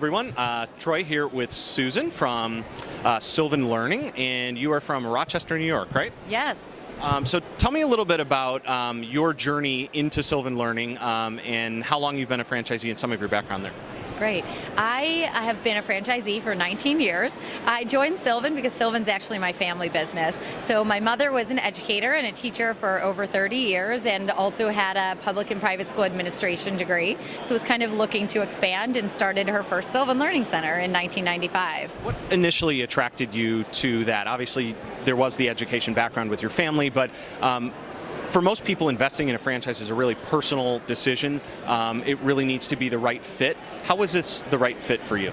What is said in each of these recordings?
everyone, Troy here with Susan from Sylvan Learning, and you are from Rochester, New York, right? Yes. So tell me a little bit about your journey into Sylvan Learning and how long you've been a franchisee and some of your background there. Great. I have been a franchisee for 19 years. I joined Sylvan because Sylvan's actually my family business. So my mother was an educator and a teacher for over 30 years and also had a public and private school administration degree. So was kind of looking to expand and started her first Sylvan Learning Center in 1995. What initially attracted you to that? Obviously, there was the education background with your family, but for most people, investing in a franchise is a really personal decision. It really needs to be the right fit. How is this the right fit for you?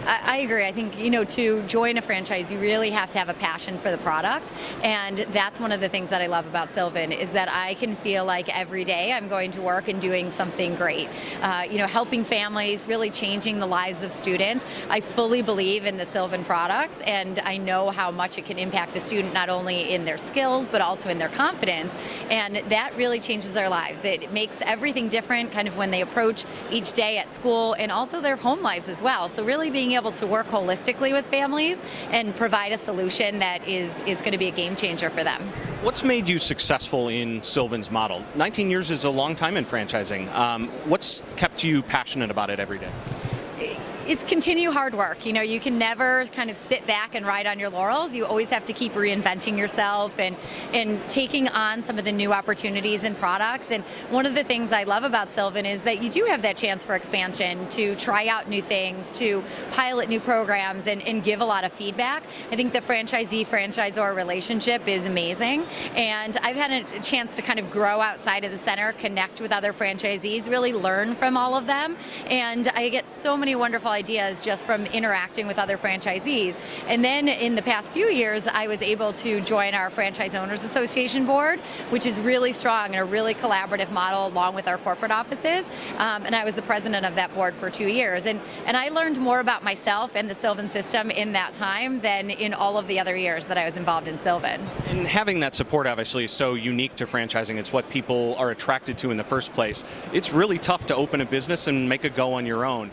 I agree. I think, to join a franchise, you really have to have a passion for the product. And that's one of the things that I love about Sylvan is that I can feel like every day I'm going to work and doing something great. Helping families, really changing the lives of students. I fully believe in the Sylvan products, and I know how much it can impact a student, not only in their skills, but also in their confidence. And that really changes their lives. It makes everything different kind of when they approach each day at school and also their home lives as well. So really being able to work holistically with families and provide a solution that is going to be a game changer for them. What's made you successful in Sylvan's model? 19 years is a long time in franchising. What's kept you passionate about it every day? It's continued hard work. You can never kind of sit back and ride on your laurels. You always have to keep reinventing yourself and taking on some of the new opportunities and products. And one of the things I love about Sylvan is that you do have that chance for expansion, to try out new things, to pilot new programs and give a lot of feedback. I think the franchisee-franchisor relationship is amazing. And I've had a chance to kind of grow outside of the center, connect with other franchisees, really learn from all of them. And I get so many wonderful ideas just from interacting with other franchisees. And then in the past few years, I was able to join our Franchise Owners Association board, which is really strong and a really collaborative model along with our corporate offices. And I was the president of that board for 2 years. And I learned more about myself and the Sylvan system in that time than in all of the other years that I was involved in Sylvan. And having that support obviously is so unique to franchising. It's what people are attracted to in the first place. It's really tough to open a business and make a go on your own.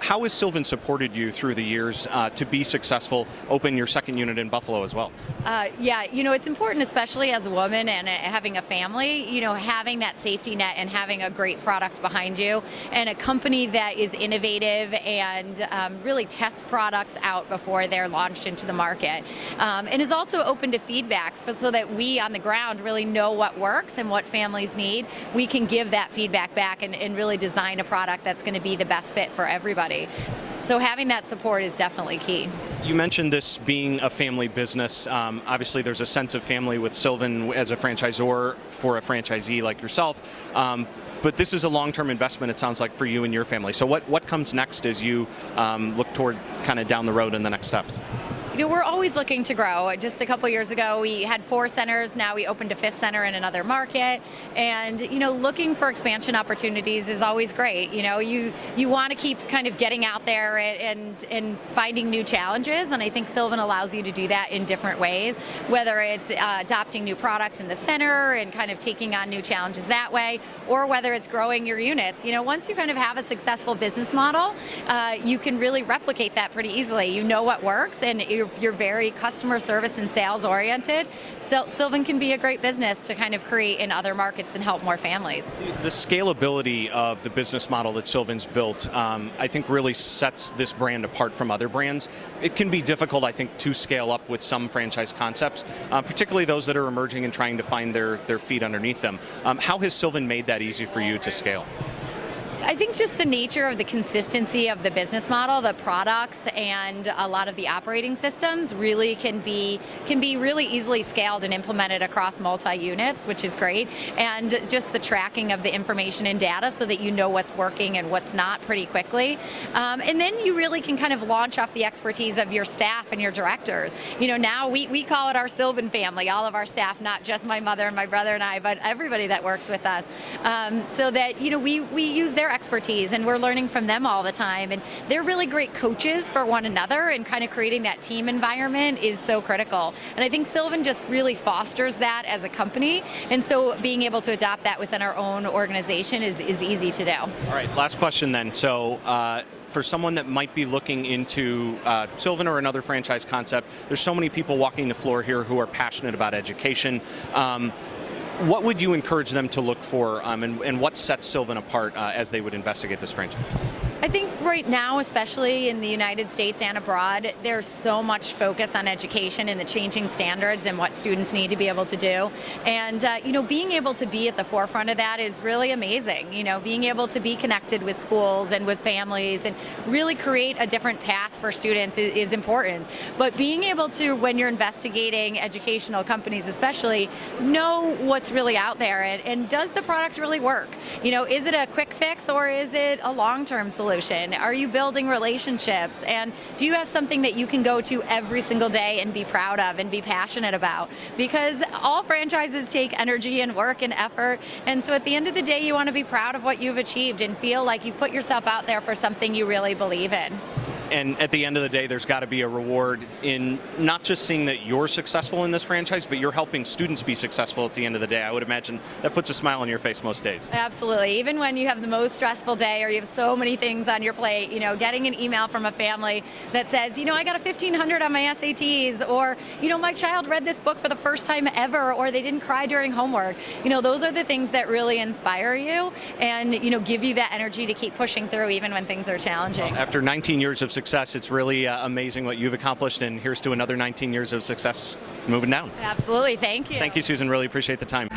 How is Sylvan supported you through the years to be successful, open your second unit in Buffalo as well? It's important, especially as a woman and having a family, having that safety net and having a great product behind you and a company that is innovative and really tests products out before they're launched into the market. And is also open to feedback so that we on the ground really know what works and what families need. We can give that feedback back and really design a product that's going to be the best fit for everybody. So having that support is definitely key. You mentioned this being a family business. Obviously, there's a sense of family with Sylvan as a franchisor for a franchisee like yourself. But this is a long-term investment, it sounds like, for you and your family. So what comes next as you look toward kind of down the road in the next steps? We're always looking to grow. Just a couple years ago, we had 4 centers. Now we opened a 5th center in another market. And, looking for expansion opportunities is always great. You want to keep kind of getting out there and finding new challenges. And I think Sylvan allows you to do that in different ways, whether it's adopting new products in the center and kind of taking on new challenges that way, or whether it's growing your units. Once you kind of have a successful business model, you can really replicate that pretty easily. You know what works, and you're very customer service and sales oriented. Sylvan can be a great business to kind of create in other markets and help more families. The scalability of the business model that Sylvan's built, I think really sets this brand apart from other brands. It can be difficult, I think, to scale up with some franchise concepts, particularly those that are emerging and trying to find their feet underneath them. How has Sylvan made that easy for you to scale? I think just the nature of the consistency of the business model, the products, and a lot of the operating systems really can be really easily scaled and implemented across multi-units, which is great. And just the tracking of the information and data so that you know what's working and what's not pretty quickly. And then you really can kind of launch off the expertise of your staff and your directors. Now we call it our Sylvan family, all of our staff, not just my mother and my brother and I, but everybody that works with us. So that, we use their expertise, and we're learning from them all the time. And they're really great coaches for one another, and kind of creating that team environment is so critical. And I think Sylvan just really fosters that as a company. And so being able to adopt that within our own organization is easy to do. All right, last question then. So for someone that might be looking into Sylvan or another franchise concept, there's so many people walking the floor here who are passionate about education. What would you encourage them to look for, and what sets Sylvan apart as they would investigate this franchise? I think right now, especially in the United States and abroad, there's so much focus on education and the changing standards and what students need to be able to do. And being able to be at the forefront of that is really amazing. Being able to be connected with schools and with families and really create a different path for students is important. But being able to, when you're investigating educational companies especially, know what's really out there, and does the product really work? Is it a quick fix, or is it a long-term solution? Are you building relationships? And do you have something that you can go to every single day and be proud of and be passionate about? Because all franchises take energy and work and effort. And so at the end of the day, you want to be proud of what you've achieved and feel like you've put yourself out there for something you really believe in. And at the end of the day, there's got to be a reward in not just seeing that you're successful in this franchise, but you're helping students be successful at the end of the day. I would imagine that puts a smile on your face most days. Absolutely. Even when you have the most stressful day or you have so many things on your plate, getting an email from a family that says, I got a 1500 on my SATs, or, my child read this book for the first time ever, or they didn't cry during homework. Those are the things that really inspire you and, give you that energy to keep pushing through even when things are challenging. After 19 years of success, it's really amazing what you've accomplished, and here's to another 19 years of success moving down. Absolutely. Thank you. Thank you, Susan. Really appreciate the time.